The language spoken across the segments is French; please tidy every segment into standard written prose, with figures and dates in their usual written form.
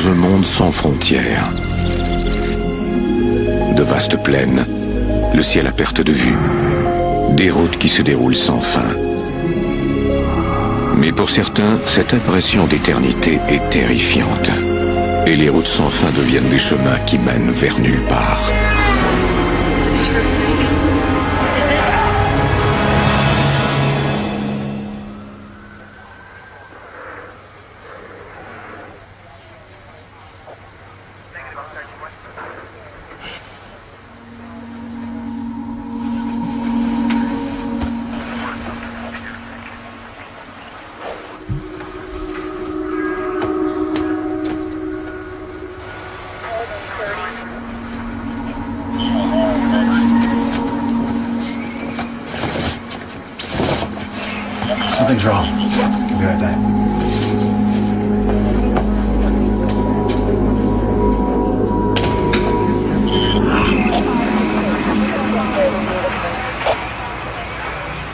dans un monde sans frontières. De vastes plaines, le ciel à perte de vue, des routes qui se déroulent sans fin. Mais pour certains, cette impression d'éternité est terrifiante. Et les routes sans fin deviennent des chemins qui mènent vers nulle part. Something's wrong. I'll be right back.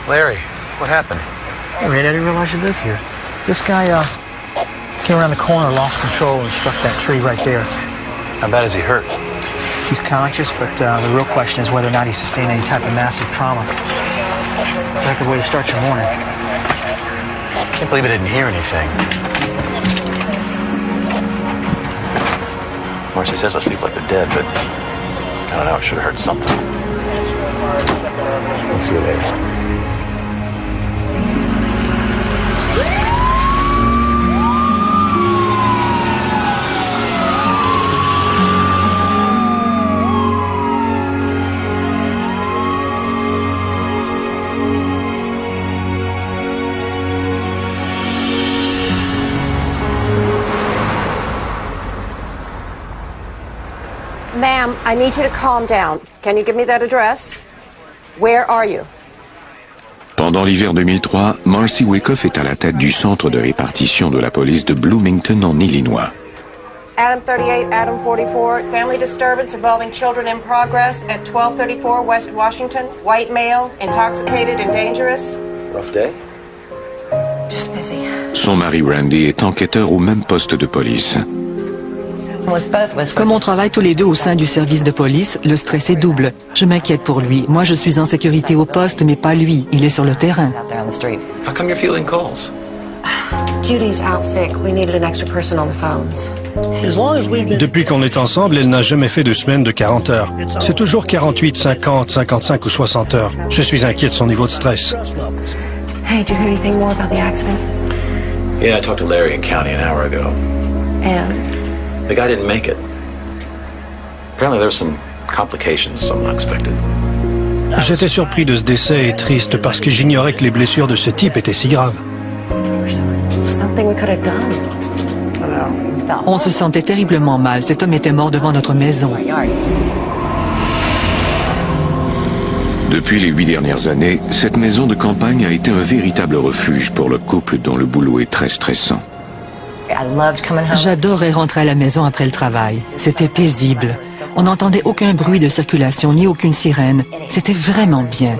Larry, what happened? Hey, Red, I didn't realize you lived here. This guy, came around the corner, lost control, and struck that tree right there. How bad is he hurt? He's conscious, but the real question is whether or not he sustained any type of massive trauma. It's like a way to start your morning. I can't believe I didn't hear anything. Marcy says I sleep like the dead, but I don't know, I should have heard something. We'll see you later. Ma'am, I need you to calm down. Can you give me that address? Where are you? Pendant l'hiver 2003, Marcy Wyckoff est à la tête du centre de répartition de la police de Bloomington en Illinois. Adam 38, Adam 44, family disturbance involving children in progress at 1234 West Washington. White male, intoxicated and dangerous. Rough day? Just busy. Son mari Randy est enquêteur au même poste de police. Comme on travaille tous les deux au sein du service de police, le stress est double. Je m'inquiète pour lui. Moi, je suis en sécurité au poste, mais pas lui. Il est sur le terrain. How come you're fielding calls? Judy's out sick. We needed an extra person on the phones. Depuis qu'on est ensemble, elle n'a jamais fait de semaine de 40 heures. C'est toujours 48, 50, 55 ou 60 heures. Je suis inquiet de son niveau de stress. Hey, did you hear anything more about the accident? Yeah, I talked to Larry in county an hour ago. And? The guy didn't make it. Apparently there were some complications, some unexpected. J'étais surpris de ce décès et triste parce que j'ignorais que les blessures de ce type étaient si graves. Something we could have done. On se sentait terriblement mal. Cet homme était mort devant notre maison. Depuis les 8 dernières années, cette maison de campagne a été un véritable refuge pour le couple dont le boulot est très stressant. J'adorais rentrer à la maison après le travail. C'était paisible. On n'entendait aucun bruit de circulation ni aucune sirène. C'était vraiment bien.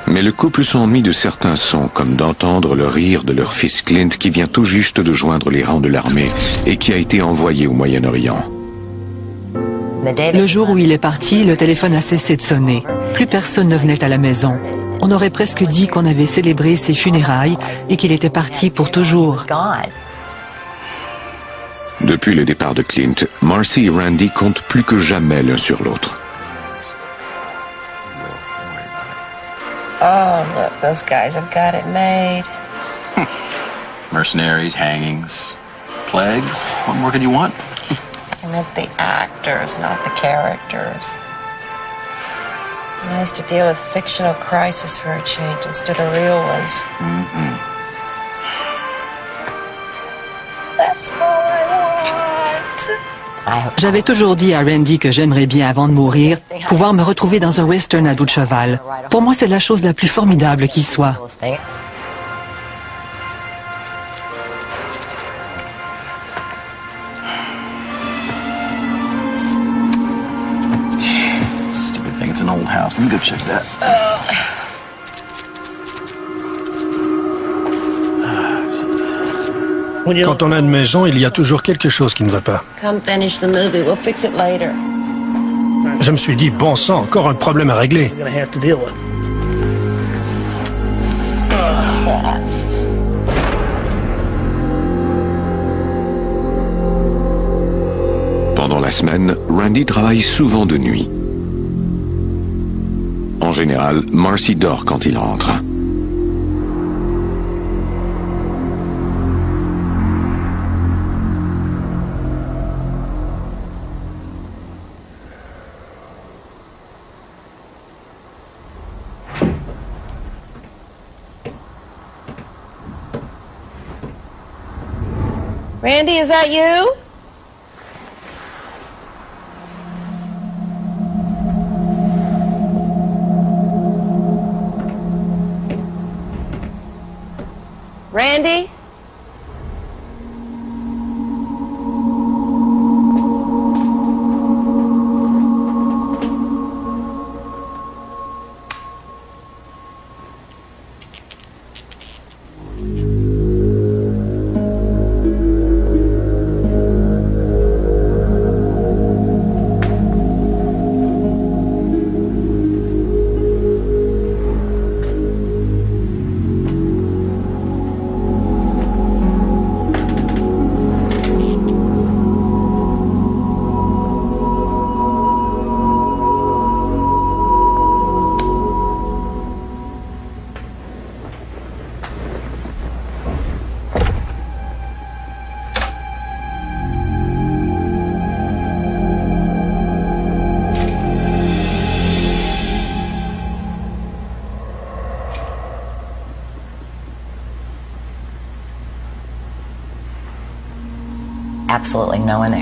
Mais le couple s'ennuie de certains sons, comme d'entendre le rire de leur fils Clint qui vient tout juste de joindre les rangs de l'armée et qui a été envoyé au Moyen-Orient. Le jour où il est parti, le téléphone a cessé de sonner. Plus personne ne venait à la maison. On aurait presque dit qu'on avait célébré ses funérailles et qu'il était parti pour toujours. Depuis le départ de Clint, Marcy et Randy comptent plus que jamais l'un sur l'autre. Oh, look, those guys have got it made. Mercenaries, hangings, plagues. What more could you want? I meant the actors, not the characters. Nice to deal with fictional crisis for a change instead of real ones. Mm-hmm. That's all I want. J'avais toujours dit à Randy que j'aimerais bien, avant de mourir, pouvoir me retrouver dans un western à dos de cheval. Pour moi, c'est la chose la plus formidable qui soit. Stupid thing, it's an old house. Let me go check that. Quand on a une maison, il y a toujours quelque chose qui ne va pas. Come finish the movie. We'll fix it later. Je me suis dit, bon sang, encore un problème à régler. We're gonna have to deal with. Pendant la semaine, Randy travaille souvent de nuit. En général, Marcy dort quand il rentre. Randy, is that you? Randy?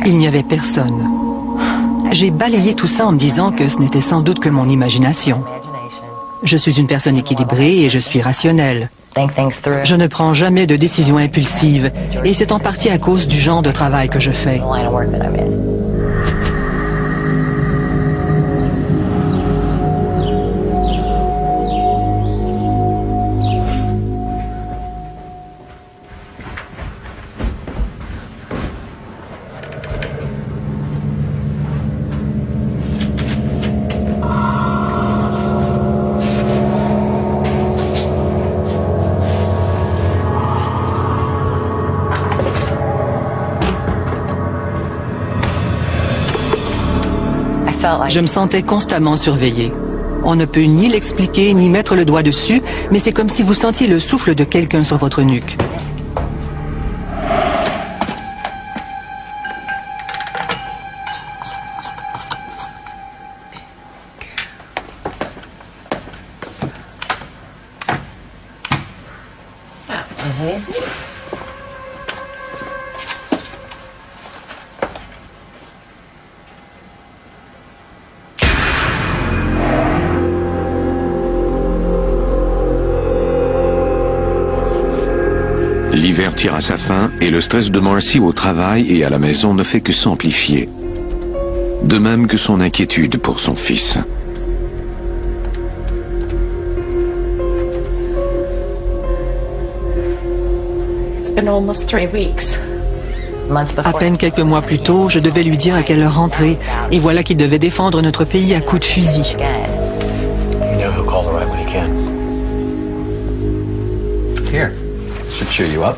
Il n'y avait personne. J'ai balayé tout ça en me disant que ce n'était sans doute que mon imagination. Je suis une personne équilibrée et je suis rationnelle. Je ne prends jamais de décisions impulsives et c'est en partie à cause du genre de travail que je fais. Je me sentais constamment surveillée. On ne peut ni l'expliquer, ni mettre le doigt dessus, mais c'est comme si vous sentiez le souffle de quelqu'un sur votre nuque. L'hiver tire à sa fin et le stress de Marcy au travail et à la maison ne fait que s'amplifier. De même que son inquiétude pour son fils. It's been almost 3 weeks. À peine quelques mois plus tôt, je devais lui dire à quelle heure rentrer, et voilà qu'il devait défendre notre pays à coups de fusil. You know he'll call the right when he can. Here. Should cheer you up.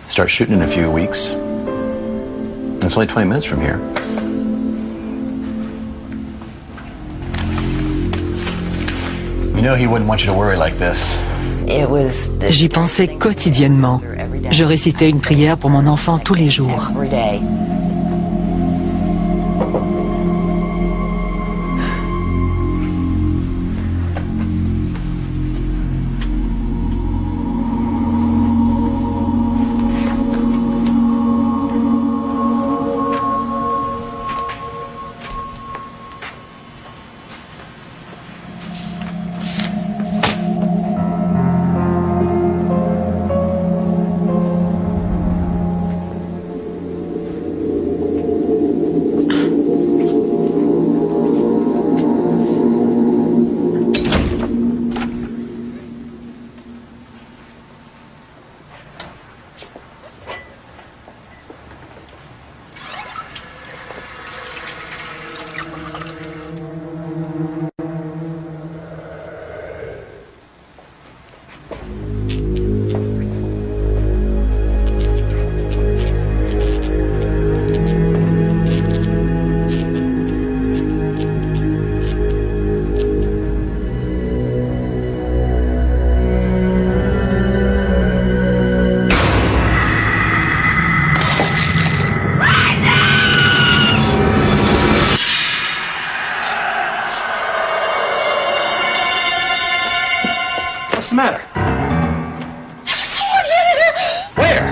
Start shooting in a few weeks. It's only 20 minutes from here. You know he wouldn't want you to worry like this. J'y pensais quotidiennement. Je récitais une prière pour mon enfant tous les jours. matter? Where?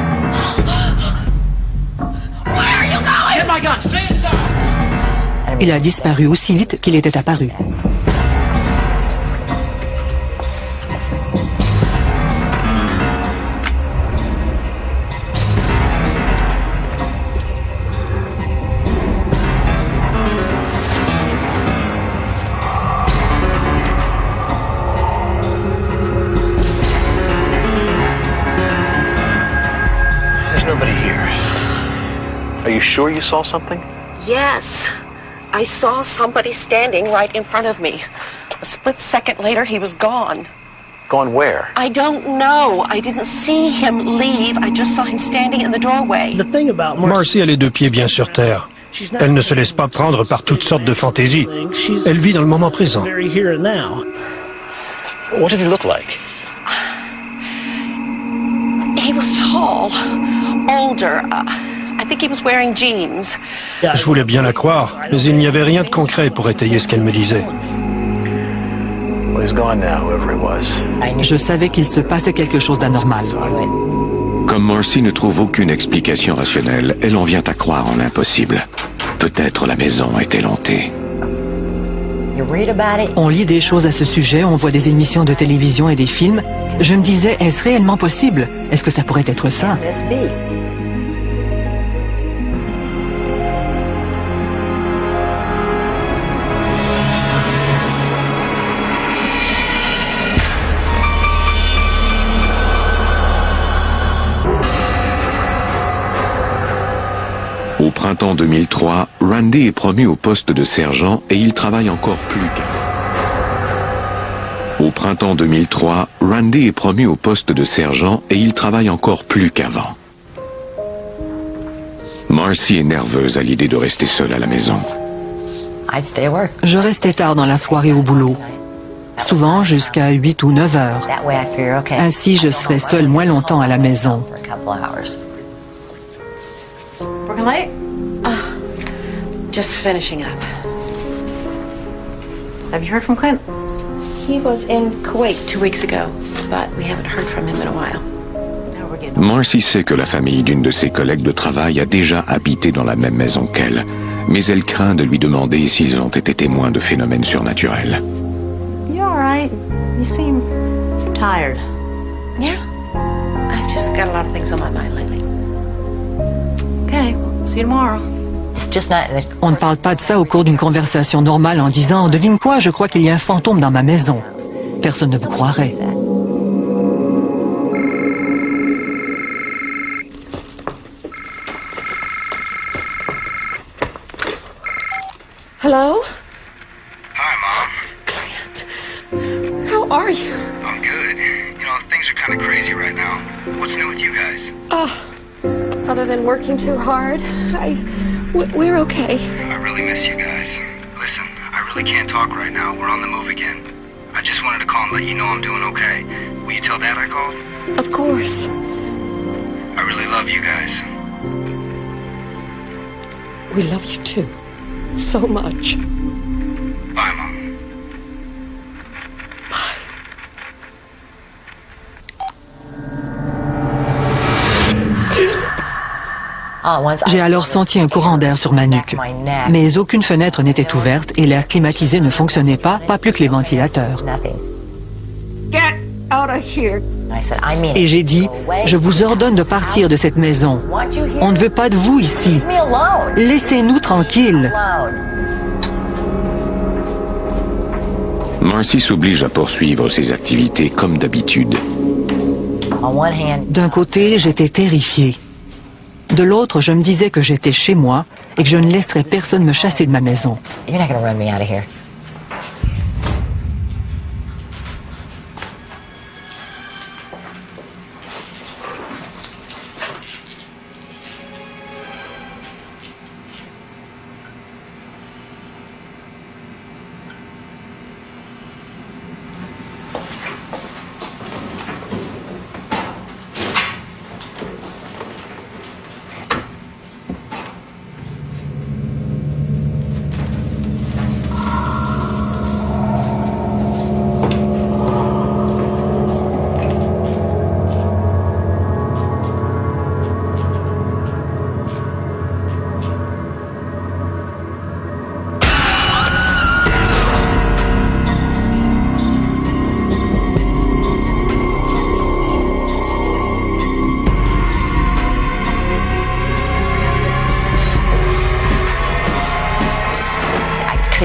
Where are you going? Get my gun. Stay inside. Il a disparu aussi vite qu'il était apparu. There's nobody here. Are you sure you saw something? Yes. I saw somebody standing right in front of me. A split second later, he was gone. Gone where? I don't know. I didn't see him leave. I just saw him standing in the doorway. The thing about Marcy a les deux pieds bien sur terre. Elle ne se laisse pas prendre par toutes sortes de fantaisies. Elle vit dans le moment présent. very here and now. What did he look like? He was tall, older. I think he was wearing jeans. Je voulais bien la croire, mais il n'y avait rien de concret pour étayer ce qu'elle me disait. Well, he's gone now, whoever it was. Je savais qu'il se passait quelque chose d'anormal. Comme Marcy ne trouve aucune explication rationnelle, elle en vient à croire en l'impossible. Peut-être la maison est-elle hantée. On lit des choses à ce sujet, on voit des émissions de télévision et des films. Je me disais, est-ce réellement possible? Est-ce que ça pourrait être ça? Au printemps 2003, Randy est promu au poste de sergent et il travaille encore plus qu'avant. Au printemps 2003, Randy est promu au poste de sergent et il travaille encore plus qu'avant. Marcy est nerveuse à l'idée de rester seule à la maison. Je restais tard dans la soirée au boulot, souvent jusqu'à 8 ou 9 heures. Ainsi, je serais seule moins longtemps à la maison. Working late? Just finishing up. Have you heard from Clint? He was in Kuwait 2 weeks ago, but we haven't heard from him in a while. Marcy sait que la famille d'une de ses collègues de travail a déjà habité dans la même maison qu'elle, mais elle craint de lui demander s'ils ont été témoins de phénomènes surnaturels. You all right? You seem tired. Yeah. I've just got a lot of things on my mind lately. Okay, well, see you tomorrow. On ne parle pas de ça au cours d'une conversation normale en disant « Devine quoi, je crois qu'il y a un fantôme dans ma maison ». Personne ne vous croirait. Hello? Hi, Mom. Clint, how are you? I'm good. You know, things are kind of crazy right now. What's new with you guys? Other than working too hard, we're okay. I really miss you guys. Listen, I really can't talk right now. We're on the move again. I just wanted to call and let you know I'm doing okay. Will you tell Dad I called? Of course. I really love you guys. We love you too. So much. Bye, Mom. J'ai alors senti un courant d'air sur ma nuque. Mais aucune fenêtre n'était ouverte et l'air climatisé ne fonctionnait pas plus que les ventilateurs. Get out of here. Et j'ai dit, je vous ordonne de partir de cette maison. On ne veut pas de vous ici. Laissez-nous tranquilles. Marcy s'oblige à poursuivre ses activités comme d'habitude. D'un côté, j'étais terrifiée. De l'autre, je me disais que j'étais chez moi et que je ne laisserais personne me chasser de ma maison.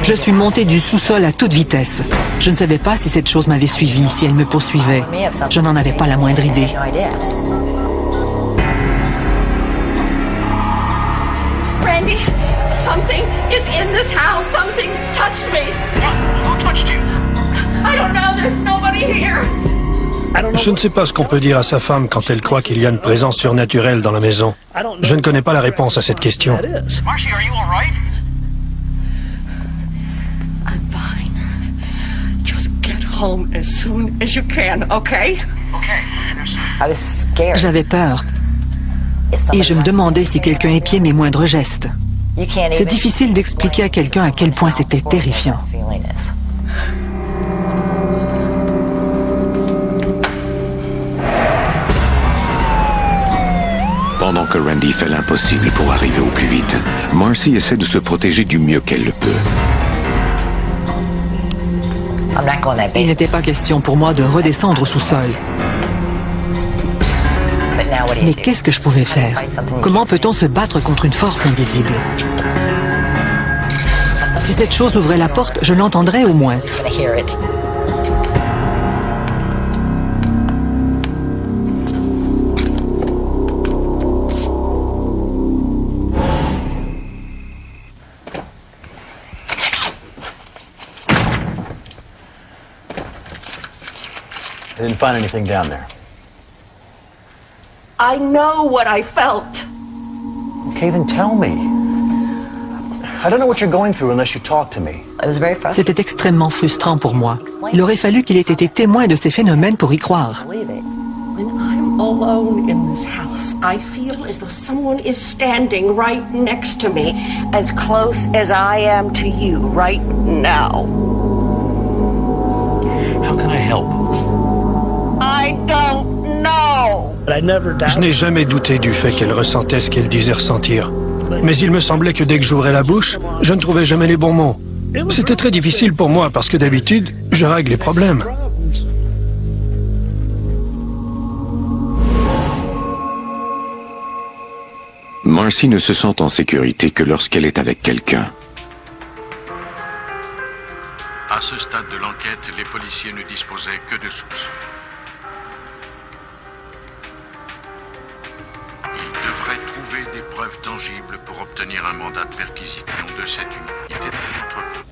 Je suis montée du sous-sol à toute vitesse. Je ne savais pas si cette chose m'avait suivi, si elle me poursuivait. Je n'en avais pas la moindre idée. Randy, something is in this house. Something touched me. Who touched you? I don't know. There's nobody here. Je ne sais pas ce qu'on peut dire à sa femme quand elle croit qu'il y a une présence surnaturelle dans la maison. Je ne connais pas la réponse à cette question. Marcy, are you all right? I'm fine. Just get home as soon as you can, okay? Okay. J'avais peur. Et je me demandais si quelqu'un épiait mes moindres gestes. C'est difficile d'expliquer à quelqu'un à quel point c'était terrifiant. Pendant que Randy fait l'impossible pour arriver au plus vite, Marcy essaie de se protéger du mieux qu'elle le peut. Il n'était pas question pour moi de redescendre au sous-sol. Mais qu'est-ce que je pouvais faire? Comment peut-on se battre contre une force invisible? Si cette chose ouvrait la porte, je l'entendrais au moins. I didn't find anything down there. I know what I felt. Okay, then tell me. I don't know what you're going through unless you talk to me. C'était extrêmement frustrant pour moi. Il aurait fallu qu'il ait été témoin de ces phénomènes pour y croire. When I'm alone in this house, I feel as though someone is standing right next to me, As close as I am to you right now. How can I help? I don't know. Je n'ai jamais douté du fait qu'elle ressentait ce qu'elle disait ressentir. Mais il me semblait que dès que j'ouvrais la bouche, je ne trouvais jamais les bons mots. C'était très difficile pour moi parce que d'habitude, je règle les problèmes. Marcy ne se sent en sécurité que lorsqu'elle est avec quelqu'un. À ce stade de l'enquête, les policiers ne disposaient que de soupçons. Ils devraient trouver des preuves tangibles pour obtenir un mandat de perquisition de cette unité d'entreprise.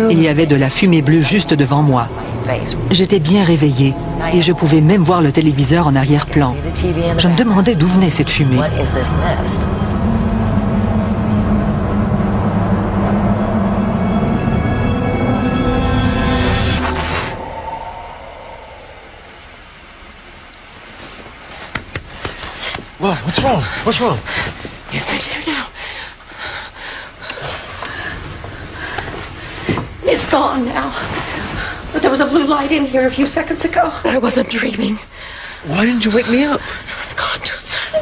Il y avait de la fumée bleue juste devant moi. J'étais bien réveillée et je pouvais même voir le téléviseur en arrière-plan. Je me demandais d'où venait cette fumée. What? What's wrong? What's wrong? Yes, I do now. It's gone now. But there was a blue light in here a few seconds ago. I wasn't dreaming. Why didn't you wake me up? It was gone too soon.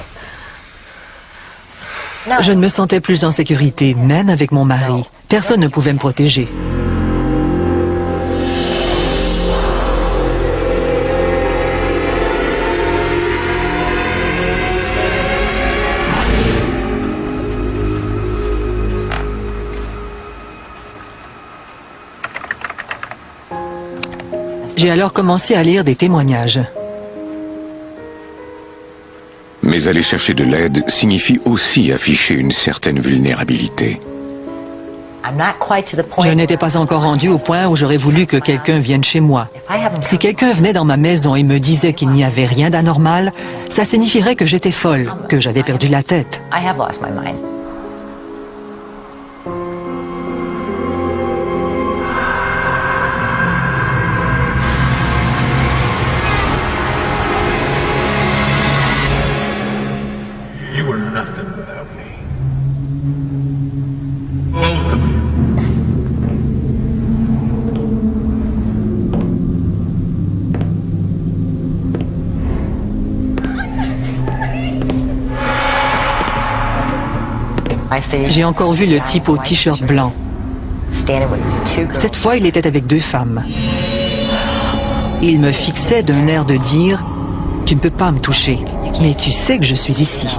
Je ne me sentais plus en sécurité, même avec mon mari. Personne ne pouvait me protéger. J'ai alors commencé à lire des témoignages. Mais aller chercher de l'aide signifie aussi afficher une certaine vulnérabilité. Je n'étais pas encore rendue au point où j'aurais voulu que quelqu'un vienne chez moi. Si quelqu'un venait dans ma maison et me disait qu'il n'y avait rien d'anormal, ça signifierait que j'étais folle, que j'avais perdu la tête. You were nothing without me. Both of you. J'ai encore vu le type au t-shirt blanc. Cette fois, il était avec 2 femmes. Il me fixait d'un air de dire « Tu ne peux pas me toucher, mais tu sais que je suis ici. »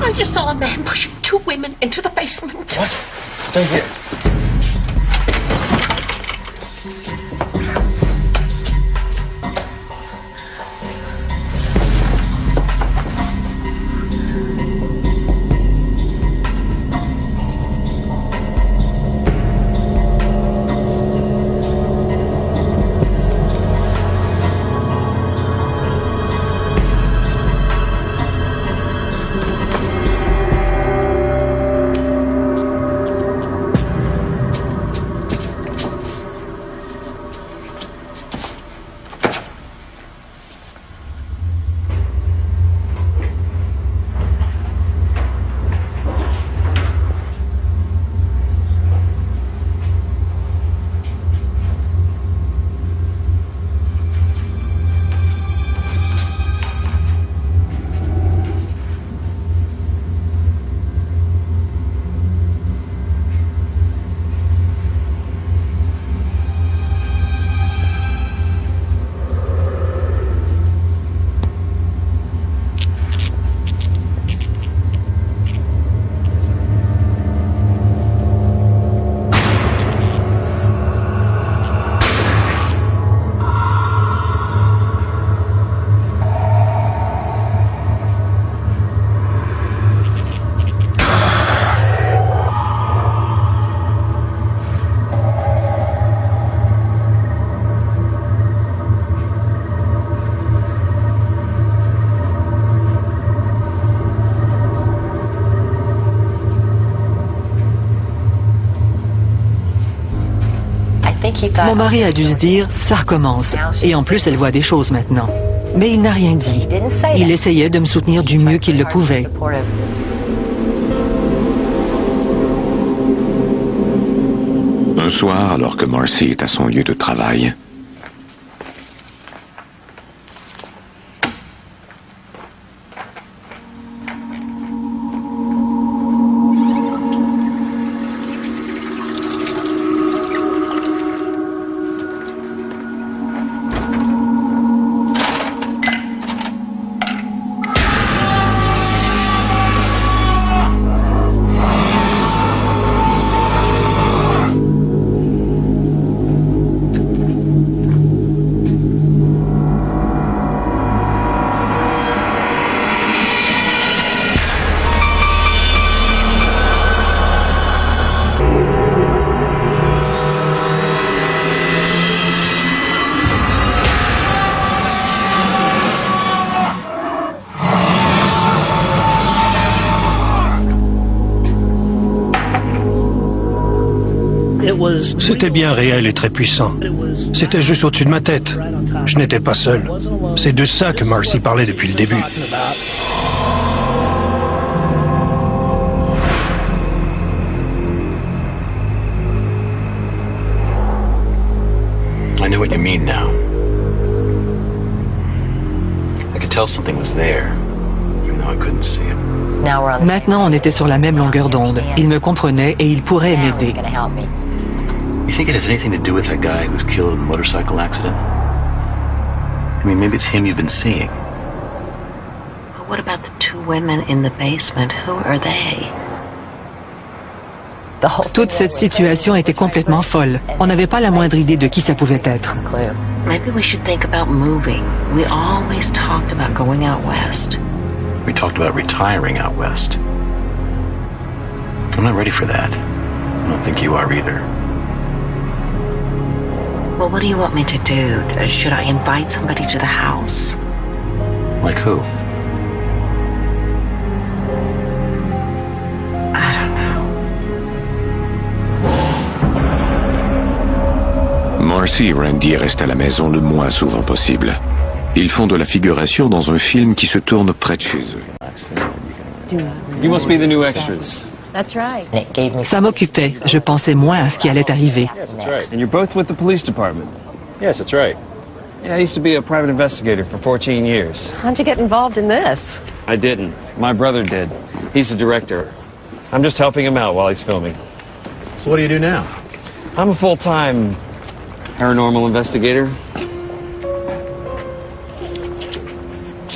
I just saw a man pushing 2 women into the basement. What? Stay here. Mon mari a dû se dire « ça recommence » et en plus elle voit des choses maintenant. Mais il n'a rien dit. Il essayait de me soutenir du mieux qu'il le pouvait. Un soir, alors que Marcy est à son lieu de travail, C'était bien réel et très puissant. C'était juste au-dessus de ma tête. Je n'étais pas seul. C'est de ça que Marcy parlait depuis le début. I know what you mean now. I could tell something was there, even though I couldn't see it. Maintenant, on était sur la même longueur d'onde. Il me comprenait et il pourrait m'aider. You think it has anything to do with that guy who was killed in a motorcycle accident? I mean, maybe it's him you've been seeing. What about the 2 women in the basement? Who are they? Toute cette situation était complètement folle. On n'avait pas la moindre idée de qui ça pouvait être. Maybe we should think about moving. We always talked about going out west. We talked about retiring out west. I'm not ready for that. I don't think you are either. Well, what do you want me to do? Should I invite somebody to the house? Like who? I don't know. Marcy et Randy restent à la maison le moins souvent possible. Ils font de la figuration dans un film qui se tourne près de chez eux. You must be the new extras. That's right. Ça m'occupait. Je pensais moins à ce qui allait arriver. That's right. And you're both with the police department. Yes, that's right. Yeah, I used to be a private investigator for 14 years. How'd you get involved in this? I didn't. My brother did. He's the director. I'm just helping him out while he's filming. So what do you do now? I'm a full-time paranormal investigator.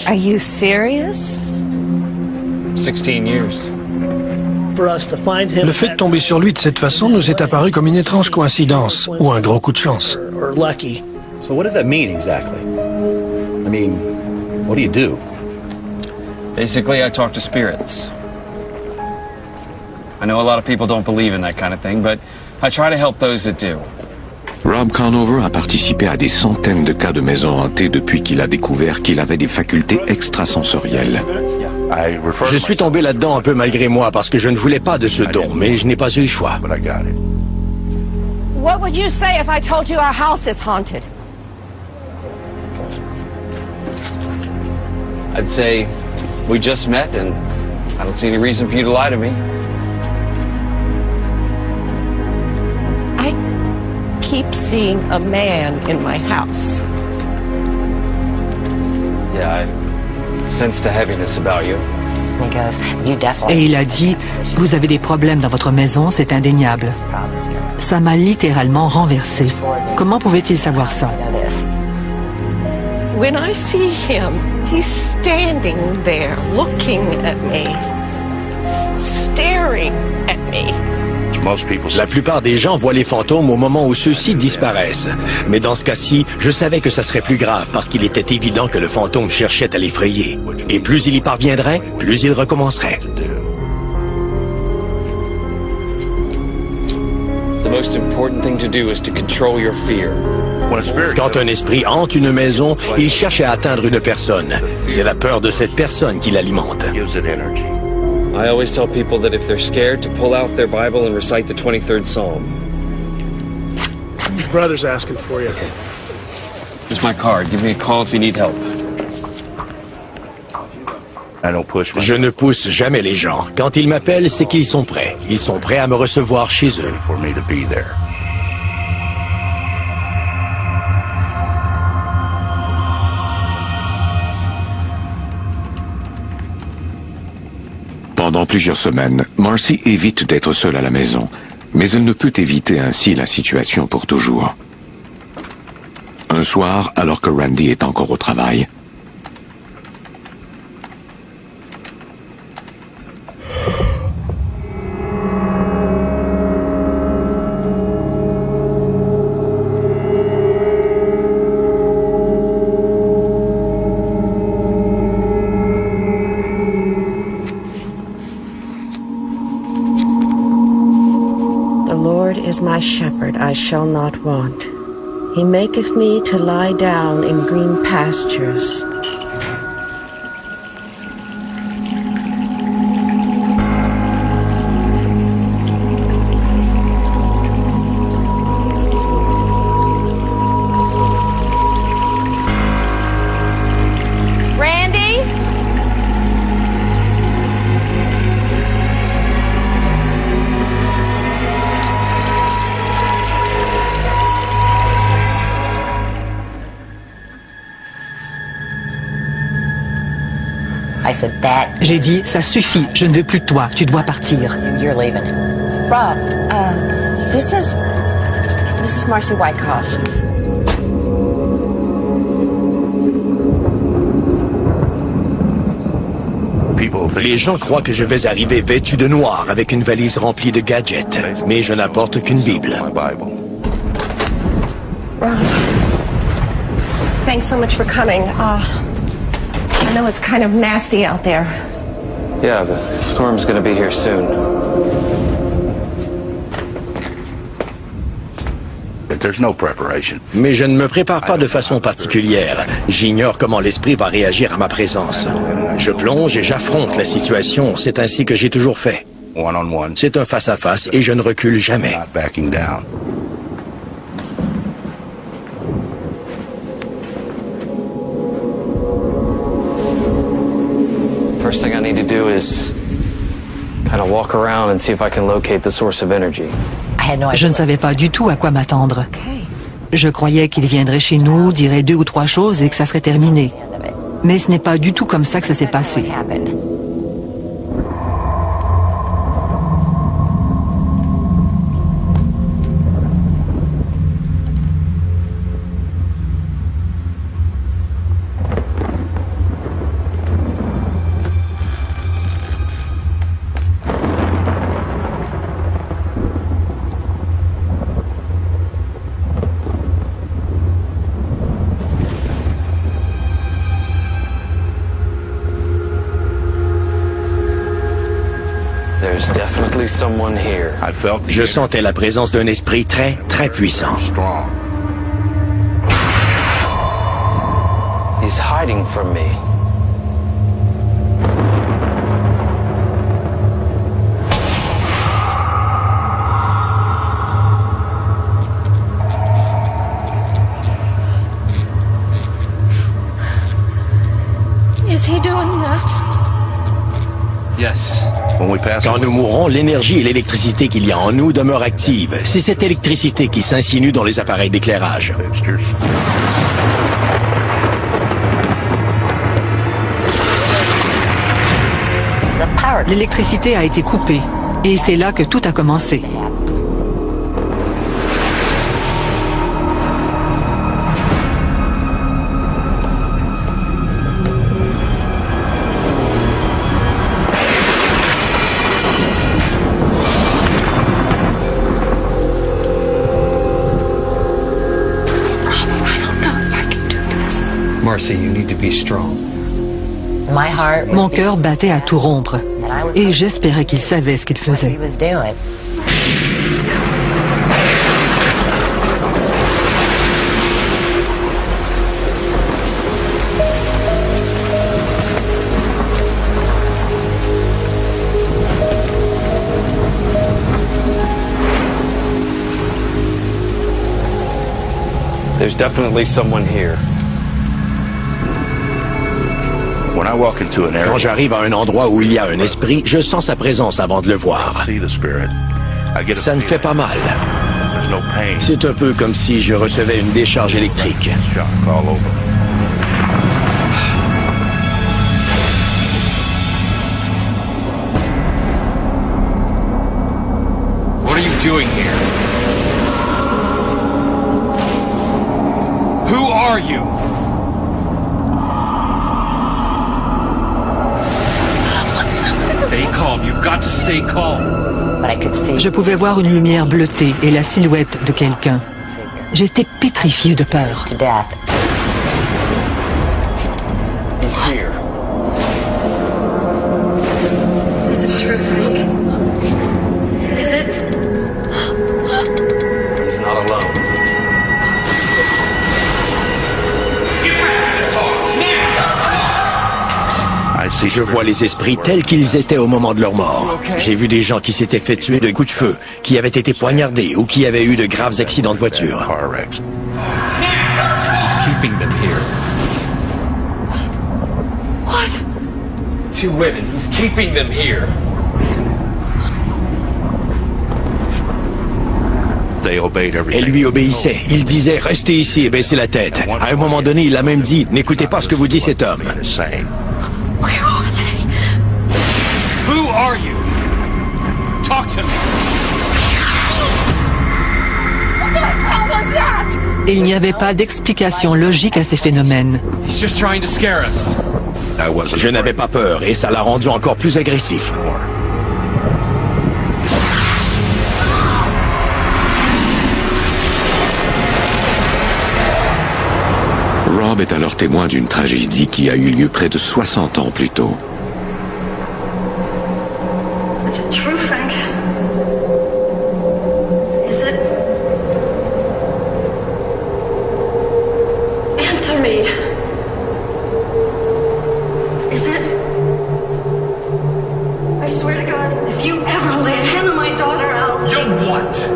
Are you serious? 16 years. Le fait de tomber sur lui de cette façon nous est apparu comme une étrange coïncidence ou un gros coup de chance. So what does that mean exactly? I mean, what do you do? Basically, I talk to spirits. I know a lot of people don't believe in that kind of thing, but I try to help those that do. Rob Conover a participé à des centaines de cas de maisons hantées depuis qu'il a découvert qu'il avait des facultés extrasensorielles. Je suis tombé là-dedans un peu malgré moi parce que je ne voulais pas de ce don, mais je n'ai pas eu le choix. What would you say if I told you our house is haunted? I'd say we just met and I don't see any reason for you to lie to me. I keep seeing a man in my house. Yeah, I sensed a heaviness about you. Et il a dit, vous avez des problèmes dans votre maison, c'est indéniable. Ça m'a littéralement renversé. Comment pouvait-il savoir ça? When I see him, he's standing there looking at me, staring at me. La plupart des gens voient les fantômes au moment où ceux-ci disparaissent. Mais dans ce cas-ci, je savais que ça serait plus grave parce qu'il était évident que le fantôme cherchait à l'effrayer. Et plus il y parviendrait, plus il recommencerait. The most important thing to do is to control your fear. Quand un esprit hante une maison, il cherche à atteindre une personne. C'est la peur de cette personne qui l'alimente. I always tell people that if they're scared, to pull out their Bible and recite the 23rd Psalm. Your brother's asking for you. Here's my card. Give me a call if you need help. Je ne pousse jamais les gens. Quand ils m'appellent, c'est qu'ils sont prêts. Ils sont prêts à me recevoir chez eux. Pendant plusieurs semaines, Marcy évite d'être seule à la maison, mais elle ne peut éviter ainsi la situation pour toujours. Un soir, alors que Randy est encore au travail, is my shepherd, I shall not want. He maketh me to lie down in green pastures. J'ai dit, ça suffit, je ne veux plus de toi, tu dois partir. Rob, this is Marcy Wyckoff. Les gens croient que je vais arriver vêtu de noir avec une valise remplie de gadgets, mais je n'apporte qu'une Bible. Thanks so much for coming. I know it's kind of nasty out there. Yeah, the storm's gonna be here soon. Mais je ne me prépare pas de façon particulière. J'ignore comment l'esprit va réagir à ma présence. Je plonge et j'affronte la situation. C'est ainsi que j'ai toujours fait. C'est un face-à-face et je ne recule jamais. First thing I need to do is kind of walk around and see if I can locate the source of energy. Je ne savais pas du tout à quoi m'attendre. Je croyais qu'il viendrait chez nous, dirait 2 ou 3 choses et que ça serait terminé. Mais ce n'est pas du tout comme ça que ça s'est passé. There's definitely someone here. Je sentais la présence d'un esprit très, très puissant. He's hiding from me. Is he doing that? Yes. Quand nous mourrons, l'énergie et l'électricité qu'il y a en nous demeurent actives. C'est cette électricité qui s'insinue dans les appareils d'éclairage. L'électricité a été coupée et c'est là que tout a commencé. Marcy, you need to be strong. Mon cœur battait à tout rompre et j'espérais qu'il savait ce qu'il faisait. There's definitely someone here. Quand j'arrive à un endroit où il y a un esprit, je sens sa présence avant de le voir. Ça ne fait pas mal. C'est un peu comme si je recevais une décharge électrique. What are you doing here? Who are you? Stay calm. You've got to stay calm. Je pouvais voir une lumière bleutée et la silhouette de quelqu'un. J'étais pétrifié de peur. He's here. Is it true, Frank? Is it? He's not alone. Je vois les esprits tels qu'ils étaient au moment de leur mort. J'ai vu des gens qui s'étaient fait tuer de coups de feu, qui avaient été poignardés ou qui avaient eu de graves accidents de voiture. He's keeping them here. What? 2 women. He's keeping them here. Elle lui obéissait. Il disait « Restez ici et baissez la tête ». À un moment donné, il a même dit « N'écoutez pas ce que vous dit cet homme ». Who are you? Talk to me. What the hell was that? Et il n'y avait pas d'explication logique à ces phénomènes. He's just trying to scare us. Je n'avais pas peur et ça l'a rendu encore plus agressif. Rob est alors témoin d'une tragédie qui a eu lieu près de 60 ans plus tôt. Is it true, Frank? Is it? Answer me. Is it? I swear to God, if you ever lay a hand on my daughter, I'll... You what?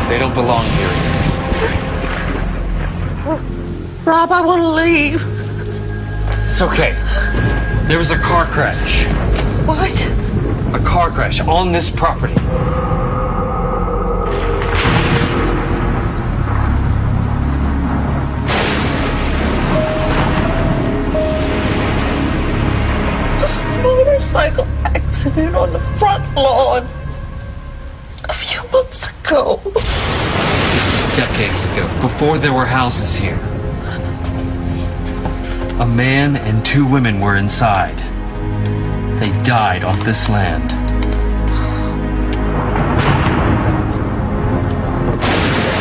They don't belong here. Rob, I want to leave. It's okay. There was a car crash. What? A car crash on this property. There's a motorcycle accident on the front lawn a few months ago. This was decades ago, before there were houses here. A man and two women were inside. They died on this land.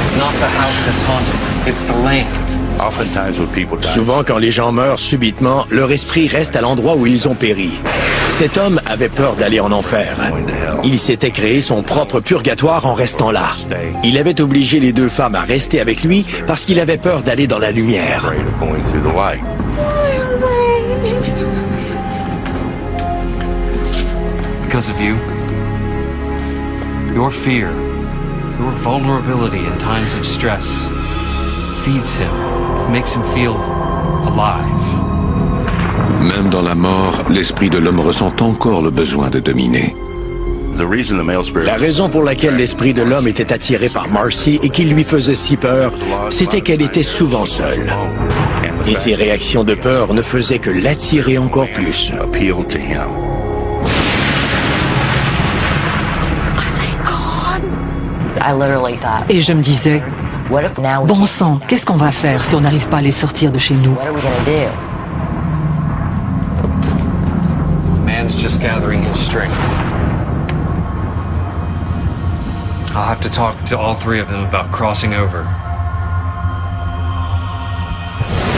It's not the house that's haunted, it's the land. Souvent, quand les gens meurent subitement, leur esprit reste à l'endroit où ils ont péri. Cet homme avait peur d'aller en enfer. Il s'était créé son propre purgatoire en restant là. Il avait obligé les deux femmes à rester avec lui parce qu'il avait peur d'aller dans la lumière. Because of you. Your fear, your vulnerability in times of stress feeds him, makes him feel alive. Même dans la mort, l'esprit de l'homme ressent encore le besoin de dominer. La raison pour laquelle l'esprit de l'homme était attiré par Marcy et qu'il lui faisait si peur, c'était qu'elle était souvent seule. Et ses réactions de peur ne faisaient que l'attirer encore plus. Et je me disais, bon sang, qu'est-ce qu'on va faire si on n'arrive pas à les sortir de chez nous? Man's just gathering his strength. I'll have to talk to all three of them about crossing over.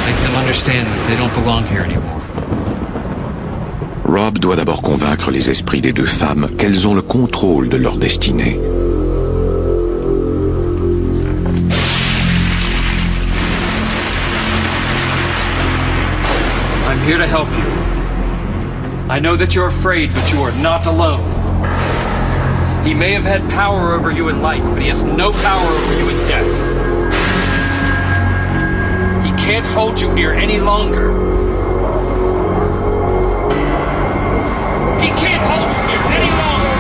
Make them understand that they don't belong here anymore. Rob doit d'abord convaincre les esprits des deux femmes qu'elles ont le contrôle de leur destinée. I'm here to help you. I know that you're afraid, but you are not alone. He may have had power over you in life, but he has no power over you in death. He can't hold you here any longer. He can't hold you here any longer.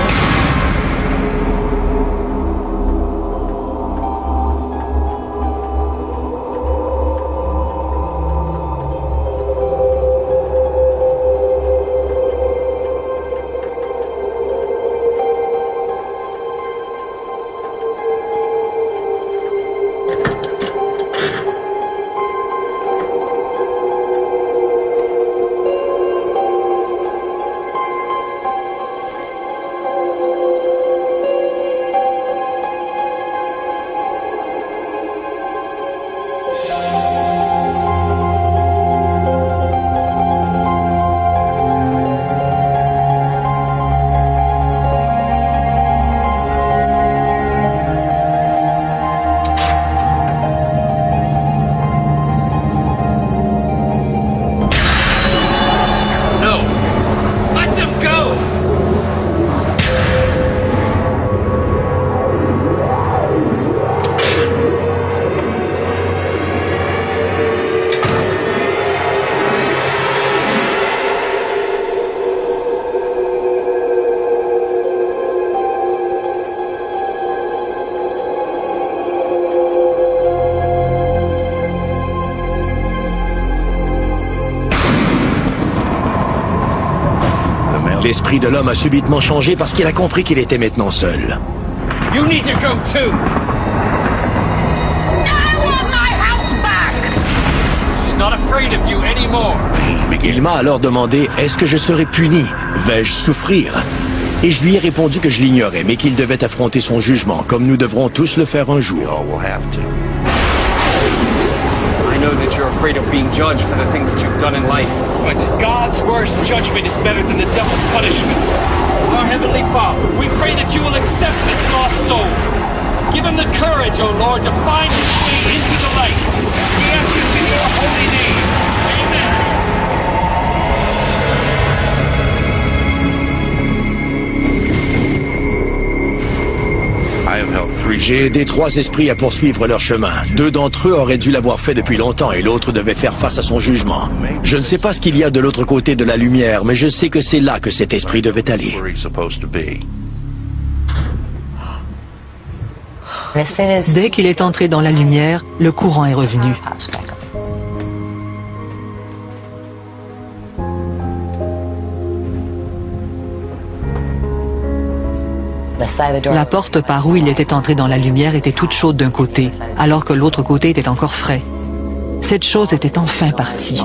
L'esprit de l'homme a subitement changé parce qu'il a compris qu'il était maintenant seul. You need to go too. I want my house back! She's not afraid of you anymore. Il m'a alors demandé, est-ce que je serais puni? Vais-je souffrir? Et je lui ai répondu que je l'ignorais, mais qu'il devait affronter son jugement, comme nous devrons tous le faire un jour. I know that you're afraid of being judged for the things that you've done in life. But God's worst judgment is better than the devil's punishment. Our Heavenly Father, we pray that you will accept this lost soul. Give him the courage, O Lord, to find his way into the light. We ask this in your holy name. Amen. J'ai aidé 3 esprits à poursuivre leur chemin. 2 d'entre eux auraient dû l'avoir fait depuis longtemps et l'autre devait faire face à son jugement. Je ne sais pas ce qu'il y a de l'autre côté de la lumière, mais je sais que c'est là que cet esprit devait aller. Dès qu'il est entré dans la lumière, le courant est revenu. La porte par où il était entré dans la lumière était toute chaude d'un côté, alors que l'autre côté était encore frais. Cette chose était enfin partie.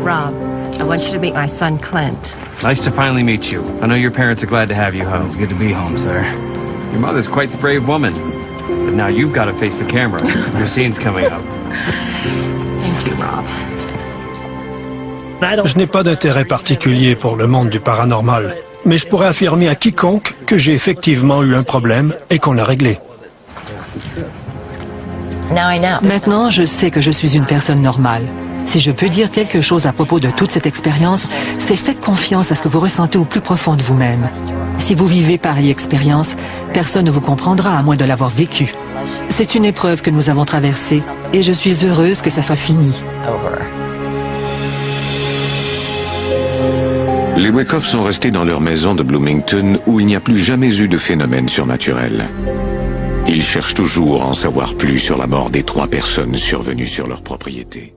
Rob, I want you to meet my son, Clint. Nice to finally meet you. I know your parents are glad to have you home. It's good to be home, sir. Your mother's quite the brave woman. But now you've got to face the camera. Your scene's coming up. Thank you, Rob. Je n'ai pas d'intérêt particulier pour le monde du paranormal, mais je pourrais affirmer à quiconque que j'ai effectivement eu un problème et qu'on l'a réglé. Maintenant, je sais que je suis une personne normale. Si je peux dire quelque chose à propos de toute cette expérience, c'est faites confiance à ce que vous ressentez au plus profond de vous-même. Si vous vivez pareille expérience, personne ne vous comprendra à moins de l'avoir vécu. C'est une épreuve que nous avons traversée et je suis heureuse que ça soit fini. Les Wyckoff sont restés dans leur maison de Bloomington où il n'y a plus jamais eu de phénomène surnaturel. Ils cherchent toujours à en savoir plus sur la mort des 3 personnes survenues sur leur propriété.